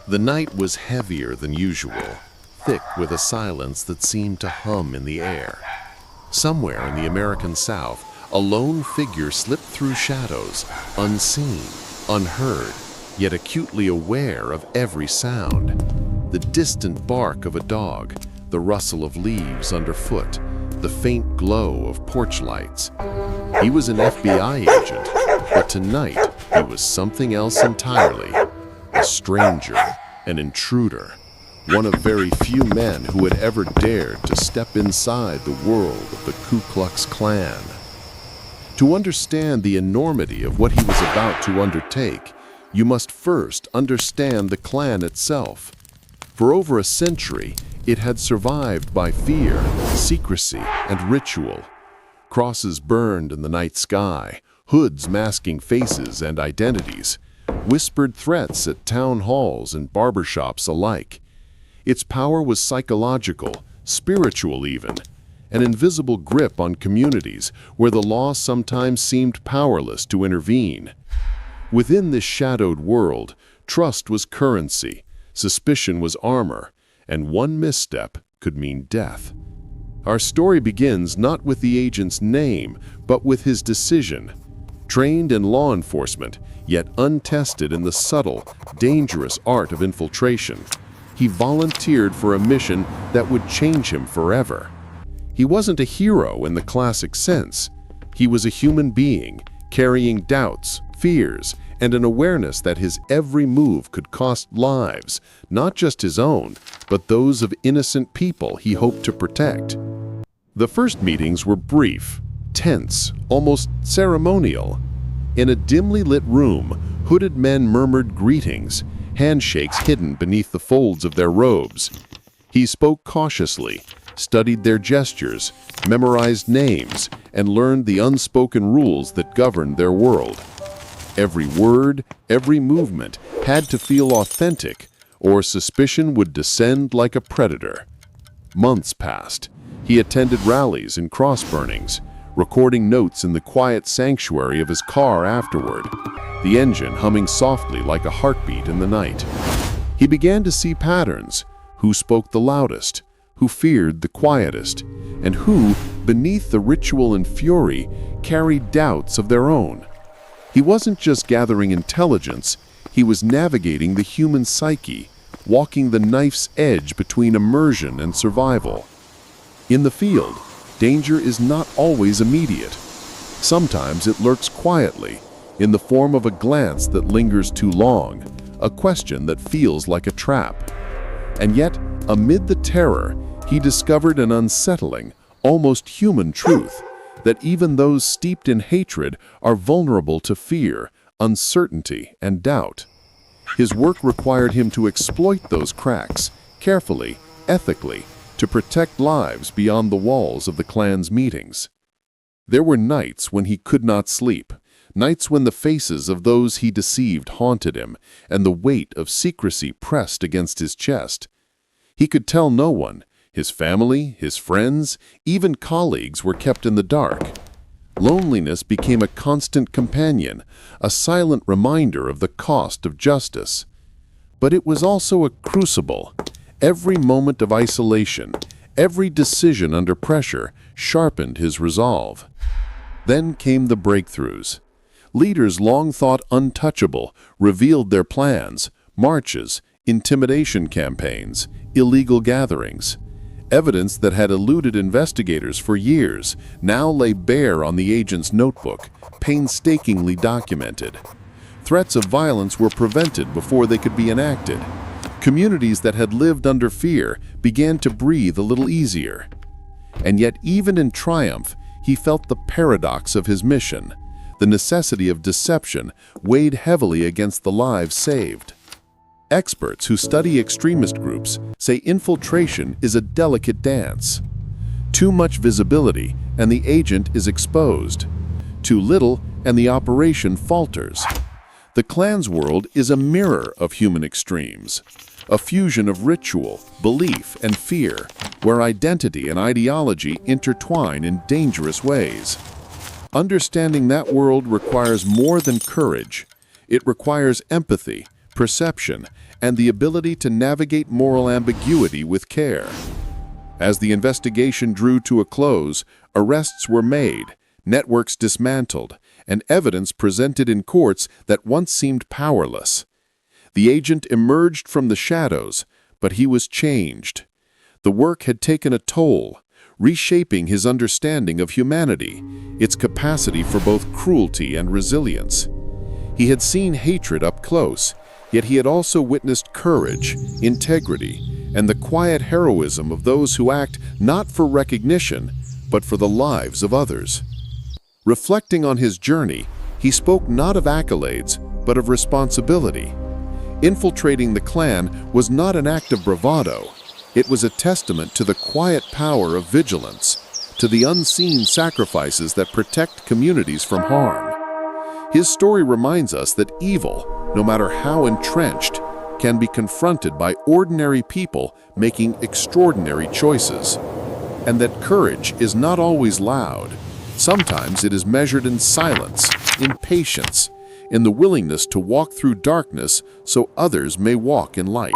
The night was heavier than usual, thick with a silence that seemed to hum in the air. Somewhere in the American South, a lone figure slipped through shadows, unseen, unheard, yet acutely aware of every sound. The distant bark of a dog, the rustle of leaves underfoot, the faint glow of porch lights. He was an FBI agent, but tonight he was something else entirely. A stranger, an intruder, one of very few men who had ever dared to step inside the world of the Ku Klux Klan. To understand the enormity of what he was about to undertake, you must first understand the Klan itself. For over a century, it had survived by fear, secrecy, and ritual. Crosses burned in the night sky, hoods masking faces and identities, whispered threats at town halls and barbershops alike. Its power was psychological, spiritual even, an invisible grip on communities where the law sometimes seemed powerless to intervene. Within this shadowed world, trust was currency, suspicion was armor, and one misstep could mean death. Our story begins not with the agent's name, but with his decision. Trained in law enforcement, yet untested in the subtle, dangerous art of infiltration, he volunteered for a mission that would change him forever. He wasn't a hero in the classic sense. He was a human being, carrying doubts, fears, and an awareness that his every move could cost lives, not just his own, but those of innocent people he hoped to protect. The first meetings were brief, tense, almost ceremonial. In a dimly lit room, hooded men murmured greetings, handshakes hidden beneath the folds of their robes. He spoke cautiously, studied their gestures, memorized names, and learned the unspoken rules that governed their world. Every word, every movement had to feel authentic, or suspicion would descend like a predator. Months passed. He attended rallies and cross-burnings, recording notes in the quiet sanctuary of his car afterward, the engine humming softly like a heartbeat in the night. He began to see patterns: who spoke the loudest, who feared the quietest, and who, beneath the ritual and fury, carried doubts of their own. He wasn't just gathering intelligence, he was navigating the human psyche, walking the knife's edge between immersion and survival. In the field, danger is not always immediate. Sometimes it lurks quietly, in the form of a glance that lingers too long, a question that feels like a trap. And yet, amid the terror, he discovered an unsettling, almost human truth, that even those steeped in hatred are vulnerable to fear, uncertainty, and doubt. His work required him to exploit those cracks, carefully, ethically, to protect lives beyond the walls of the Klan's meetings. There were nights when he could not sleep, nights when the faces of those he deceived haunted him, and the weight of secrecy pressed against his chest. He could tell no one. His family, his friends, even colleagues were kept in the dark. Loneliness became a constant companion, a silent reminder of the cost of justice. But it was also a crucible. Every moment of isolation, every decision under pressure, sharpened his resolve. Then came the breakthroughs. Leaders long thought untouchable revealed their plans: marches, intimidation campaigns, illegal gatherings. Evidence that had eluded investigators for years now lay bare on the agent's notebook, painstakingly documented. Threats of violence were prevented before they could be enacted. Communities that had lived under fear began to breathe a little easier. And yet, even in triumph, he felt the paradox of his mission. The necessity of deception weighed heavily against the lives saved. Experts who study extremist groups say infiltration is a delicate dance. Too much visibility, and the agent is exposed. Too little, and the operation falters. The Klan's world is a mirror of human extremes, a fusion of ritual, belief, and fear, where identity and ideology intertwine in dangerous ways. Understanding that world requires more than courage. It requires empathy, perception, and the ability to navigate moral ambiguity with care. As the investigation drew to a close, arrests were made, networks dismantled, and evidence presented in courts that once seemed powerless. The agent emerged from the shadows, but he was changed. The work had taken a toll, reshaping his understanding of humanity, its capacity for both cruelty and resilience. He had seen hatred up close, yet he had also witnessed courage, integrity, and the quiet heroism of those who act not for recognition, but for the lives of others. Reflecting on his journey, he spoke not of accolades, but of responsibility. Infiltrating the Klan was not an act of bravado. It was a testament to the quiet power of vigilance, to the unseen sacrifices that protect communities from harm. His story reminds us that evil, no matter how entrenched, can be confronted by ordinary people making extraordinary choices, and that courage is not always loud. Sometimes it is measured in silence, in patience, in the willingness to walk through darkness so others may walk in light.